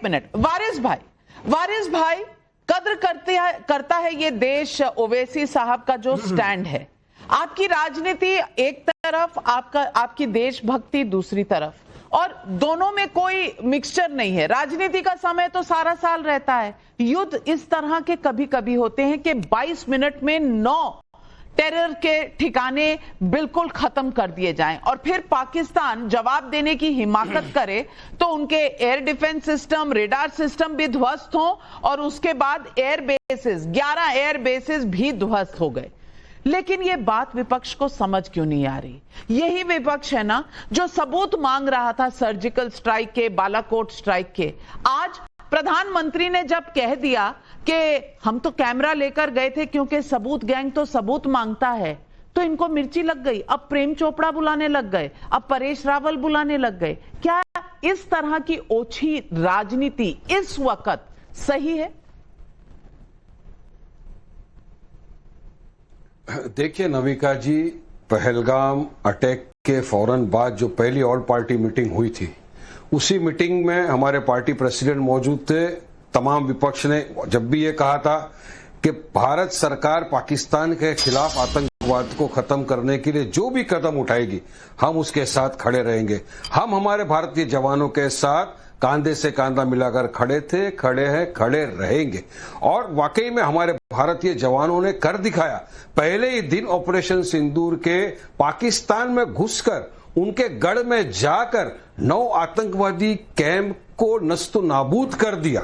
Minute, वारिस भाई कद्र करता है ये देश ओवैसी साहब का जो स्टैंड है। आपकी राजनीति एक तरफ, आपकी देशभक्ति दूसरी तरफ, और दोनों में कोई मिक्सचर नहीं है। राजनीति का समय तो सारा साल रहता है। युद्ध इस तरह के कभी कभी होते हैं कि 22 मिनट में 9 टेरर के ठिकाने बिल्कुल खत्म कर दिए जाएं, और फिर पाकिस्तान जवाब देने की हिमाकत करे तो उनके air defence system, radar system भी ध्वस्त हों, और उसके बाद एयर बेसिस, 11 एयर बेसिस भी ध्वस्त हो गए। लेकिन ये बात विपक्ष को समझ क्यों नहीं आ रही? यही विपक्ष है ना जो सबूत मांग रहा था सर्जिकल स्ट्राइक के, बालाकोट स्ट्राइक के। आज प्रधानमंत्री ने जब कह दिया कि हम तो कैमरा लेकर गए थे क्योंकि सबूत गैंग तो सबूत मांगता है, तो इनको मिर्ची लग गई। अब प्रेम चोपड़ा बुलाने लग गए, अब परेश रावल बुलाने लग गए। क्या इस तरह की ओछी राजनीति इस वक्त सही है? देखिए नविका जी, पहलगाम अटैक के फौरन बाद जो पहली ऑल पार्टी मीटिंग हुई थी, उसी मीटिंग में हमारे पार्टी प्रेसिडेंट मौजूद थे। तमाम विपक्ष ने जब भी ये कहा था कि भारत सरकार पाकिस्तान के खिलाफ आतंकवाद को खत्म करने के लिए जो भी कदम उठाएगी, हम उसके साथ खड़े रहेंगे। हम हमारे भारतीय जवानों के साथ कांधे से कांधा मिलाकर खड़े थे, खड़े हैं, खड़े रहेंगे। और वाकई में हमारे भारतीय जवानों ने कर दिखाया। पहले ही दिन ऑपरेशन सिंदूर के पाकिस्तान में घुसकर उनके गढ़ में जाकर 9 आतंकवादी कैंप को नस्तो नाबूद कर दिया,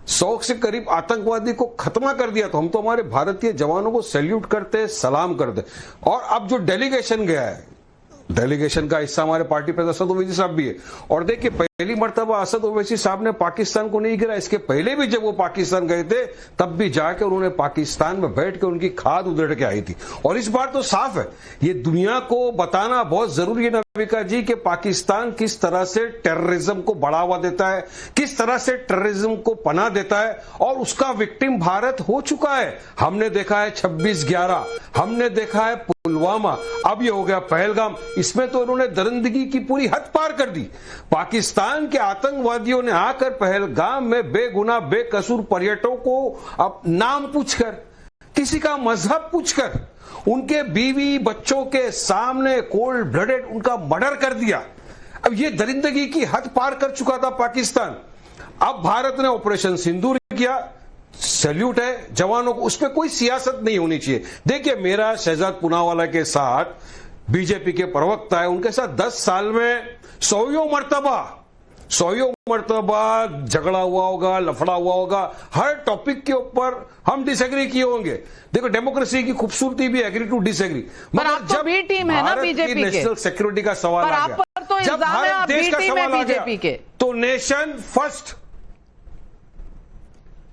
100 से करीब आतंकवादी को खत्म कर दिया। तो हम तो हमारे भारतीय जवानों को सैल्यूट करते, सलाम करते। और अब जो डेलीगेशन गया है, डेलीगेशन का हिस्सा हमारे पार्टी प्रधान असद ओवैसी साहब भी है। और देखिए, पहली मर्तबा असद ओवैसी साहब ने पाकिस्तान को नहीं गिरा। इसके पहले भी जब वो पाकिस्तान गए थे, तब भी जाके उन्होंने पाकिस्तान में बैठ के उनकी खाद उधेड़ के आई थी। और इस बार तो साफ है, ये दुनिया को बताना बहुत जरूरी है नविका जी कि पाकिस्तान किस तरह से टेररिज्म को बढ़ावा देता है, किस तरह से टेररिज्म को पनाह देता है, और उसका विक्टिम भारत हो चुका है। हमने देखा है 26/11, हमने देखा है पुलवामा, अब ये हो गया पहलगाम। इसमें तो इन्होंने दरिंदगी की पूरी हद पार कर दी। पाकिस्तान के आतंकवादियों ने आकर पहलगाम में बेगुनाह बेकसूर पर्यटकों को अब नाम पूछकर, किसी का मजहब पूछकर, उनके बीवी बच्चों के सामने कोल्ड ब्लडेड उनका मर्डर कर दिया। अब ये दरिंदगी की हद पार कर चुका था पाकिस्तान। अब भारत ने ऑपरेशन सिंदूर किया, सैल्यूट है जवानों को, उसमें कोई सियासत नहीं होनी चाहिए। देखिए, मेरा शहजाद पूनावाला के साथ बीजेपी के प्रवक्ता है, उनके साथ 10 साल में 100 मर्तबा झगड़ा हुआ होगा, लफड़ा हुआ होगा। हर टॉपिक के ऊपर हम डिसएग्री किए होंगे। देखो, डेमोक्रेसी की खूबसूरती भी एग्री टू डिसएग्री। मगर जब भी टीम है ना बीजेपी के, नेशनल सिक्योरिटी का सवाल आ गया, तो जब भारत देश का सवाल आ गया, तो नेशन फर्स्ट।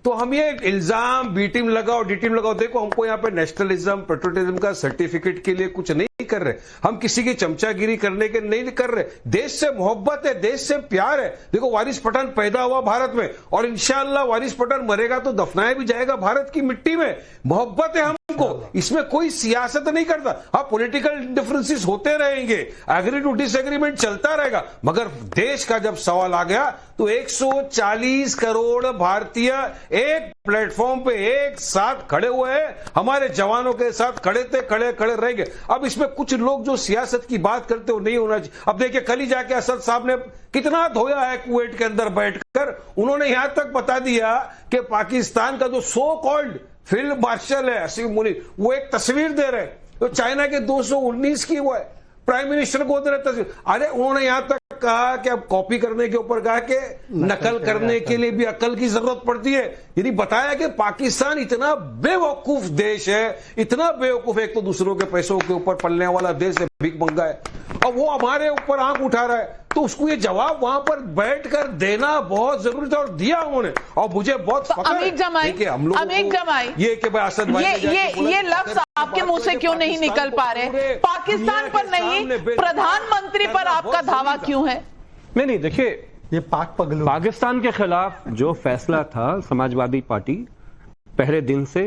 तो हम ये इल्जाम बी टीम लगाओ, डी टीम लगाओ, देखो हमको यहाँ पे नेशनलिज्म, पेट्रियोटिज्म का सर्टिफिकेट के लिए कुछ नहीं कर रहे। हम किसी की चमचागिरी करने के नहीं कर रहे। देश से मोहब्बत है, देश से प्यार है। देखो, वारिस पठान पैदा हुआ भारत में, और इंशाअल्लाह वारिस पठान मरेगा तो दफनाया भी जाएगा भारत की मिट्टी में। मोहब्बत है हमको, इसमें कोई सियासत नहीं करता। हाँ, पॉलिटिकल डिफरेंसेस होते रहेंगे, एग्री टू डिसएग्रीमेंट चलता रहेगा, मगर देश का जब सवाल आ गया तो 140 करोड़ भारतीय एक प्लेटफॉर्म पे एक साथ खड़े हुए हैं, हमारे जवानों के साथ खड़े थे, खड़े रहेंगे। अब इसमें कुछ लोग जो सियासत की बात करते हो, नहीं होना चाहिए। अब देखिए, कल ही जाके असद साहब ने कितना धोया है कुवैत के अंदर बैठकर। उन्होंने यहां तक बता दिया कि पाकिस्तान का जो सो कॉल्ड फील्ड मार्शल है असीम मुनीर, वो एक तस्वीर दे रहे, तो चाइना के 219 की वो है, प्राइम मिनिस्टर को दे रहे तस्वीर। अरे उन्होंने यहां तक कहा कि अब कॉपी करने के ऊपर कहा कि नकल करने के लिए भी अकल की जरूरत पड़ती है। यानी बताया कि पाकिस्तान इतना बेवकूफ देश है, इतना बेवकूफ, एक तो दूसरों के पैसों के ऊपर पलने वाला देश है, भीख मंगा है, और वो हमारे ऊपर आंख उठा रहा है। तो उसको ये जवाब वहां पर बैठकर देना बहुत जरूरी था, और दिया उन्होंने। और मुझे बहुत तो अमीर जमाई, ये कि भाई असद भाई ये लफ्ज आपके मुंह से क्यों नहीं निकल पा रहे? पाकिस्तान पर नहीं, प्रधानमंत्री पर आपका धावा क्यों है? नहीं, देखिए, ये पाकिस्तान के खिलाफ जो फैसला था, समाजवादी पार्टी पहले दिन से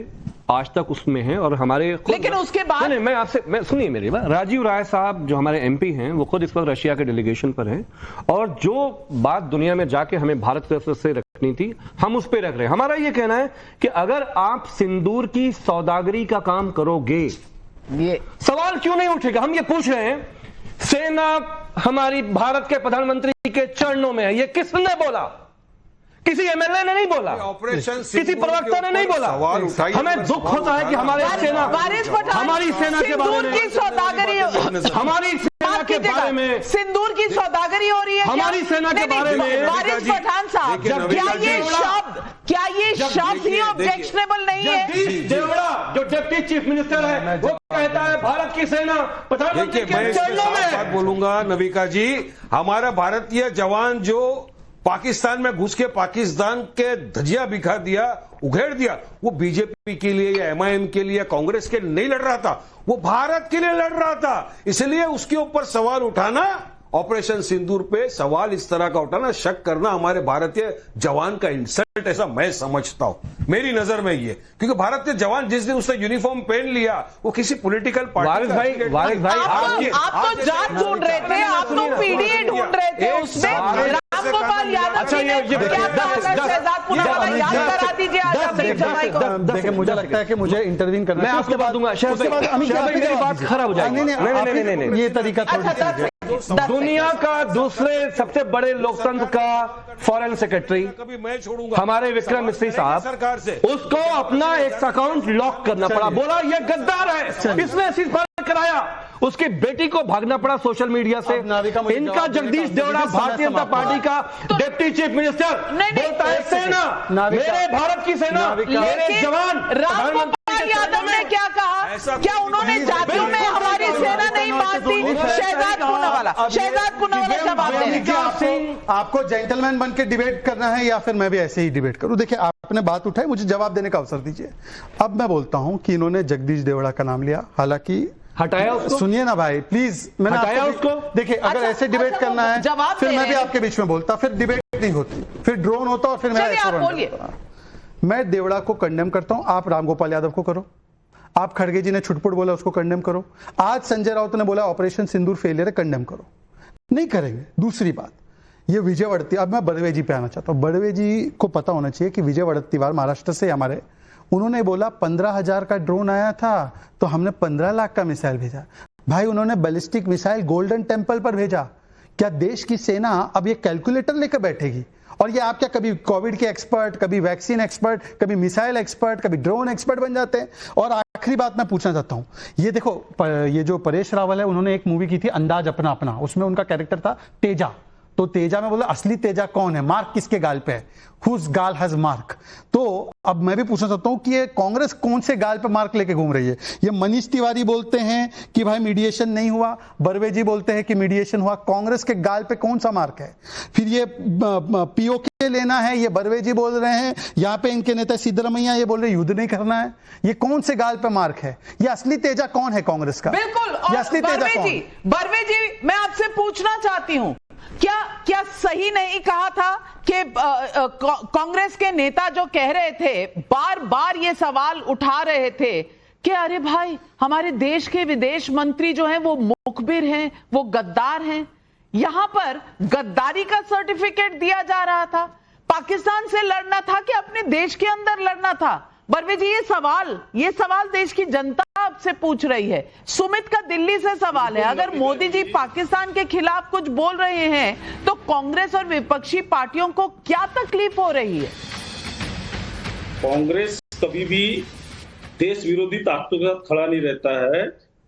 आज तक उसमें है। और हमारे लेकिन उसके बाद नहीं, मैं सुनिए मेरी बात। राजीव राय साहब जो हमारे एमपी हैं वो खुद इस वक्त रशिया के डेलीगेशन पर हैं, और जो बात दुनिया में जाके हमें भारत की तरफ से रखनी थी हम उस पर रख रहे हैं। हमारा ये कहना है कि अगर आप सिंदूर की सौदागरी का काम करोगे, ये सवाल क्यों नहीं उठेगा? हम ये पूछ रहे हैं, सेना हमारी भारत के प्रधानमंत्री के चरणों में है, ये किसने बोला? किसी एमएलए ने नहीं बोला, ऑपरेशन किसी प्रवक्ता ने नहीं बोला। हमें दुख होता है कि हमारी सेना के बारे में, की सौदागरी, हमारी सेना के बारे में सिंदूर की सौदागरी हो रही है। हमारी सेना के बारे में वारिस पठान साहब, क्या ये शब्द ही ऑब्जेक्शनेबल नहीं है? जगदीश देवड़ा जो डिप्टी चीफ मिनिस्टर है वो कहता है भारत की सेना प्रधानमंत्री के चरणों में है। बोलूंगा नविका जी, हमारा भारतीय जवान जो पाकिस्तान में घुस के पाकिस्तान के धजिया बिखा दिया, उघेड़ दिया, वो बीजेपी के लिए या एमआईएम के लिए या कांग्रेस के नहीं लड़ रहा था, वो भारत के लिए लड़ रहा था। इसलिए उसके ऊपर सवाल उठाना, ऑपरेशन सिंदूर पे सवाल इस तरह का उठाना, शक करना हमारे भारतीय जवान का इंसल्ट, ऐसा मैं समझता हूं। मेरी नजर में ये, क्योंकि भारतीय जवान जिस दिन उसने यूनिफॉर्म पहन लिया वो किसी पॉलिटिकल पार्टी वारिस भाई आप तो जात ढूंढ रहे थे, आप तो पीडीए ढूंढ रहे थे, उसमें रामगोपाल यादव जी ने क्या कहा? शहजाद पुनावाला याद करा दीजिए आज अपनी जमाई को। देखिए, मुझे लगता है कि मुझे इंटरवीन करना मैं आपको बात दूंगा, मेरी बात खराब हो जाएगी। नहीं, ये तरीका थोड़ी दुनिया का दूसरे सबसे बड़े लोकतंत्र का फॉरेन सेक्रेटरी कभी मैं छोड़ूंगा हमारे विक्रम मिश्री साहब, सरकार से उसको अपना एक अकाउंट लॉक करना पड़ा, बोला ये गद्दार है, इसने सीज कराया, उसकी बेटी को भागना पड़ा सोशल मीडिया से। इनका जगदीश देवड़ा भारतीय जनता पार्टी का डिप्टी चीफ मिनिस्टर बोलता है सेना, मेरे भारत की सेना, मेरे जवान। रामगोपाल यादव ने क्या कहा? क्या उन्होंने जातियों में हमारी सेना नहीं मानती? शहजाद पुनावाला जवाब दें। आपको जेंटलमैन बन के डिबेट करना है या फिर मैं भी ऐसे ही डिबेट करूं? देखिए, आपने बात उठाई, मुझे जवाब देने का अवसर दीजिए। अब मैं बोलता हूं कि इन्होंने जगदीश देवड़ा का नाम लिया, हालांकि हटाया उसको। सुनिए ना भाई प्लीज, मैंने हटाया उसको। देखिए, अगर ऐसे डिबेट करना है फिर मैं भी आपके बीच में बोलता, फिर डिबेट नहीं होती, फिर ड्रोन होता और फिर मैं देवड़ा को कंडेम करता हूं। आप रामगोपाल यादव को करो, आप खड़गे जी ने छुटपुट बोला उसको कंडेम करो, आज संजय राउत ने बोला ऑपरेशन सिंदूर फेलियर है, कंडेम करो। नहीं करेंगे। दूसरी बात, ये विजय वड़त्तीवार, अब मैं बड़वे जी पे आना चाहता हूं। बड़वे जी को पता होना चाहिए कि विजय वड़त्तीवार महाराष्ट्र से हमारे, उन्होंने बोला 15,000 का ड्रोन आया था तो हमने 15 लाख का मिसाइल भेजा। भाई, उन्होंने बैलिस्टिक मिसाइल गोल्डन टेम्पल पर भेजा। क्या देश की सेना अब ये कैलकुलेटर लेकर बैठेगी? और ये आप क्या कभी कोविड के एक्सपर्ट, कभी वैक्सीन एक्सपर्ट, कभी मिसाइल एक्सपर्ट, कभी ड्रोन एक्सपर्ट बन जाते हैं? और आखिरी बात मैं पूछना चाहता हूं, ये देखो, ये जो परेश रावल है, उन्होंने एक मूवी की थी अंदाज अपना अपना, उसमें उनका कैरेक्टर था तेजा। तो तेजा में बोला असली तेजा कौन है, मार्क किसके गाल पे है, हुज गाल हैज मार्क। तो अब मैं भी पूछना चाहता हूं कि ये कांग्रेस कौन से गाल पे मार्क लेके घूम रही है? ये मनीष तिवारी बोलते हैं कि भाई मीडिएशन नहीं हुआ, बर्वे जी बोलते हैं कि मीडिएशन हुआ, कांग्रेस के गाल पे कौन सा मार्क है? फिर ये पीओके लेना है, ये बर्वे जी बोल रहे हैं, यहाँ पे इनके नेता सिद्धरमैया ये बोल रहे हैं युद्ध नहीं करना है। ये कौन से गाल पे मार्क है? ये असली तेजा कौन है कांग्रेस का? बिल्कुल। ये असली तेजा कौन? बर्वे जी, मैं आपसे पूछना चाहती हूं, क्या सही नहीं कहा था कि कांग्रेस के नेता जो कह रहे थे, बार बार ये सवाल उठा रहे थे कि अरे भाई, हमारे देश के विदेश मंत्री जो हैं वो मुखबिर हैं, वो गद्दार हैं। यहां पर गद्दारी का सर्टिफिकेट दिया जा रहा था। पाकिस्तान से लड़ना था कि अपने देश के अंदर लड़ना था? बर्वे जी, ये सवाल देश की जनता आपसे पूछ रही है। सुमित का दिल्ली से सवाल है, अगर मोदी जी पाकिस्तान के खिलाफ कुछ बोल रहे हैं तो कांग्रेस और विपक्षी पार्टियों को क्या तकलीफ हो रही है? कांग्रेस कभी भी देश विरोधी ताकतों के साथ खड़ा नहीं रहता है।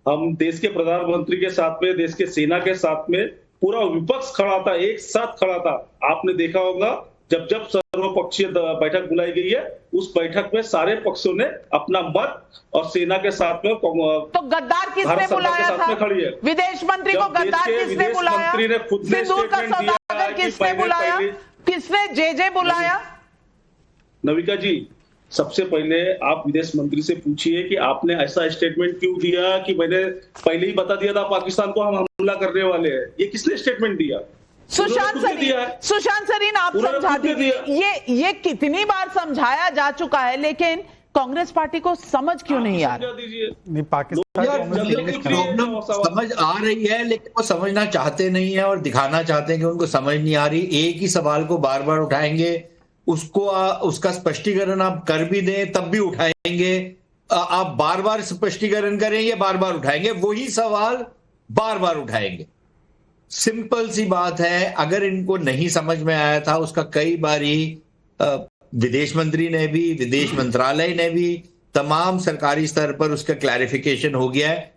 हम देश के प्रधानमंत्री के साथ में, देश के सेना के साथ में पूरा विपक्ष खड़ा था, एक साथ खड़ा था। आपने देखा होगा जब सर्वपक्षीय बैठक बुलाई गई है, उस बैठक में सारे पक्षों ने अपना मत और सेना के साथ में, तो गद्दार किसने बुलाया था? खड़ी है। विदेश मंत्री को गद्दार किसने बुलाया? सिंदूर का सौदागर किसने बुलाया? किसने जे बुलाया? नविका जी, सबसे पहले आप विदेश मंत्री से पूछिए कि आपने ऐसा स्टेटमेंट क्यों दिया कि मैंने पहले ही बता दिया था पाकिस्तान को हम हमला करने वाले हैं। ये किसने स्टेटमेंट दिया? सुशांत सरीन, आप समझा दीजिए। ये कितनी बार समझाया जा चुका है, लेकिन कांग्रेस पार्टी को समझ क्यों नहीं आ रहा? दीजिए नहीं, पाकिस्तान प्रॉब्लम समझ आ रही है, लेकिन वो समझना चाहते नहीं है और दिखाना चाहते हैं कि उनको समझ नहीं आ रही। एक ही सवाल को बार बार उठाएंगे, उसका स्पष्टीकरण आप कर भी दें तब भी उठाएंगे, आप बार बार स्पष्टीकरण करेंगे, बार बार उठाएंगे, वही सवाल बार बार उठाएंगे। सिंपल सी बात है, अगर इनको नहीं समझ में आया था, उसका कई बारी विदेश मंत्री ने भी, विदेश मंत्रालय ने भी, तमाम सरकारी स्तर पर उसका क्लैरिफिकेशन हो गया है।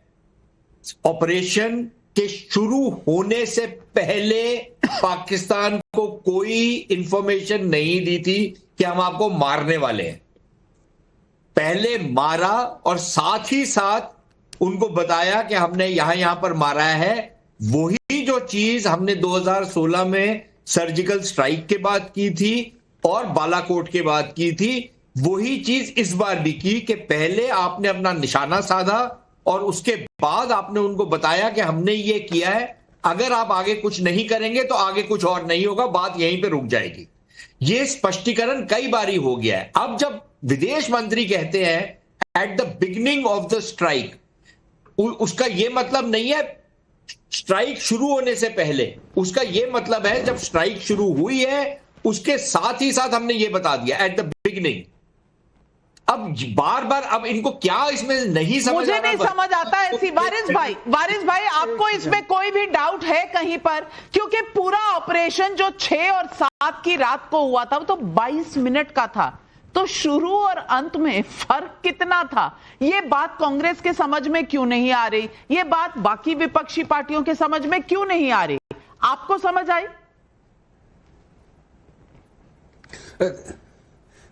ऑपरेशन के शुरू होने से पहले पाकिस्तान को कोई इंफॉर्मेशन नहीं दी थी कि हम आपको मारने वाले हैं। पहले मारा और साथ ही साथ उनको बताया कि हमने यहां पर मारा है। वही जो चीज हमने 2016 में सर्जिकल स्ट्राइक के बाद की थी और बालाकोट के बाद की थी, वही चीज इस बार भी की कि पहले आपने अपना निशाना साधा और उसके बाद आपने उनको बताया कि हमने ये किया है, अगर आप आगे कुछ नहीं करेंगे तो आगे कुछ और नहीं होगा, बात यहीं पे रुक जाएगी। ये स्पष्टीकरण कई बारी हो गया है। अब जब विदेश मंत्री कहते हैं at the beginning of the strike, उसका यह मतलब नहीं है स्ट्राइक शुरू होने से पहले, उसका यह मतलब है जब स्ट्राइक शुरू हुई है उसके साथ ही साथ हमने ये बता दिया एट द बिगिनिंग। अब बार बार अब इनको क्या इसमें नहीं समझ, मुझे नहीं समझ आता है। वारिस भाई आपको इसमें कोई भी डाउट है कहीं पर? क्योंकि पूरा ऑपरेशन जो 6 और 7 की रात को हुआ था वो तो 22 मिनट का था, तो शुरू और अंत में फर्क कितना था? ये बात कांग्रेस के समझ में क्यों नहीं आ रही? ये बात बाकी विपक्षी पार्टियों के समझ में क्यों नहीं आ रही? आपको समझ आई?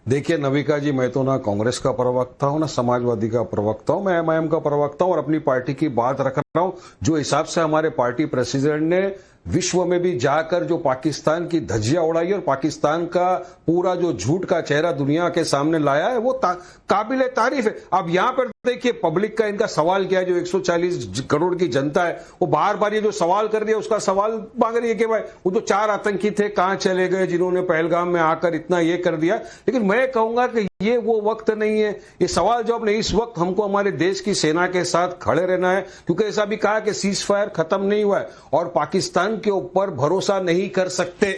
देखिए नविका जी, मैं तो ना कांग्रेस का प्रवक्ता हूं ना समाजवादी का प्रवक्ता हूं, मैं एमआईएम का प्रवक्ता हूं और अपनी पार्टी की बात रख रहा हूं। जो हिसाब से हमारे पार्टी प्रेसिडेंट ने विश्व में भी जाकर जो पाकिस्तान की धज्जियां उड़ाई और पाकिस्तान का पूरा जो झूठ का चेहरा दुनिया के सामने लाया है, वो काबिल तारीफ है। अब यहां पर देखिए पब्लिक का इनका सवाल क्या है, जो 140 करोड़ की जनता है वो बार बार ये जो सवाल कर दिया उसका सवाल मांग रही है कि भाई वो जो 4 आतंकी थे कहां चले गए जिन्होंने पहलगाम में आकर इतना ये कर दिया। लेकिन मैं कहूंगा कि ये वो वक्त नहीं है, ये सवाल जवाब नहीं। इस वक्त हमको हमारे देश की सेना के साथ खड़े रहना है, क्योंकि ऐसा भी कहा कि सीज फायर खत्म नहीं हुआ है और पाकिस्तान के ऊपर भरोसा नहीं कर सकते।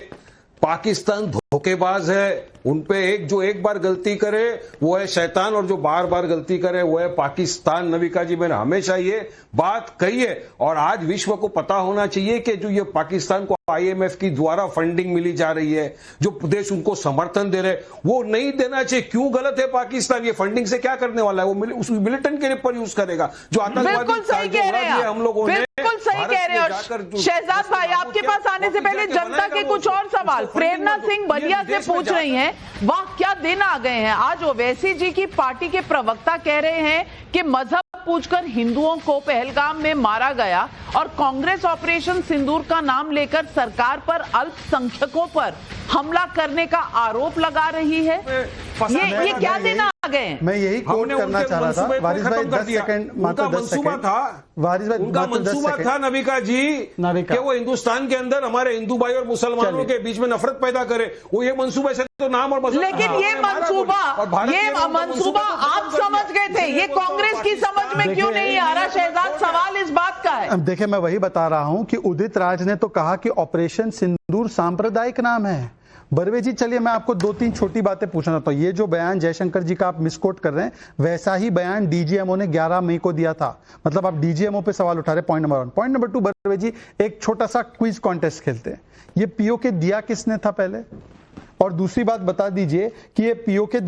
पाकिस्तान धोखेबाज है, उनपे एक बार गलती करे वो है शैतान और जो बार बार गलती करे वो है पाकिस्तान। नविका जी, मैंने हमेशा ये बात कही है और आज विश्व को पता होना चाहिए कि जो ये पाकिस्तान को आईएमएफ की द्वारा फंडिंग मिली जा रही है, जो देश उनको समर्थन दे रहे, वो नहीं देना चाहिए। क्यों गलत है पाकिस्तान? ये फंडिंग से क्या करने वाला है? वो उस मिलिटेंट के ऊपर यूज करेगा जो आतंकवादी हम लोगों ने। बिल्कुल सही कह रहे हैं। शहजाद भाई, आपके पास आने से पहले जनता के कुछ और सवाल प्रेरणा सिंह बलिया से पूछ रही हैं। वाह, क्या दिन आ गए हैं। आज ओवैसी जी की पार्टी के प्रवक्ता कह रहे हैं कि मजहब पूछकर हिंदुओं को पहलगाम में मारा गया और कांग्रेस ऑपरेशन सिंदूर का नाम लेकर सरकार पर अल्पसंख्यकों पर हमला करने का आरोप लगा रही है। ये क्या दिन आ गए? मैं यही कोट करना चाह रहा था वारिस भाई, 10 सेकंड, मात्र 10 सेकंड। वारिस भाई, उनका मंसूबा था नविका जी कि वो हिंदुस्तान के अंदर हमारे हिंदू भाई और मुसलमानों के बीच में नफरत पैदा करे। वो ये मंसूबे से तो नाम और मजहब, लेकिन ये मंसूबा आप समझ गए थे, ये कांग्रेस की समझ में क्यों नहीं आ रहा? शहजाद, सवाल इस बात का है। देखिए, मैं वही बता रहा हूं कि उदित राज ने तो कहा कि ऑपरेशन सिंदूर सांप्रदायिक नाम है। बर्वे जी, चलिए मैं आपको 2-3 छोटी बातें पूछना चाहता हूं। ये जो बयान जयशंकर जी का आप मिसकोट कर रहे हैं, वैसा ही बयान डीजीएमओ ने 11 मई को दिया था। मतलब आप डीजीएमओ पे सवाल उठा रहे। Point number 1। Point number 2, Barve ji, एक छोटा सा क्विज कॉन्टेस्ट खेलते हैं। ये पीओके दिया किसने था पहले? और दूसरी बात बता दीजिए कि ये पीओके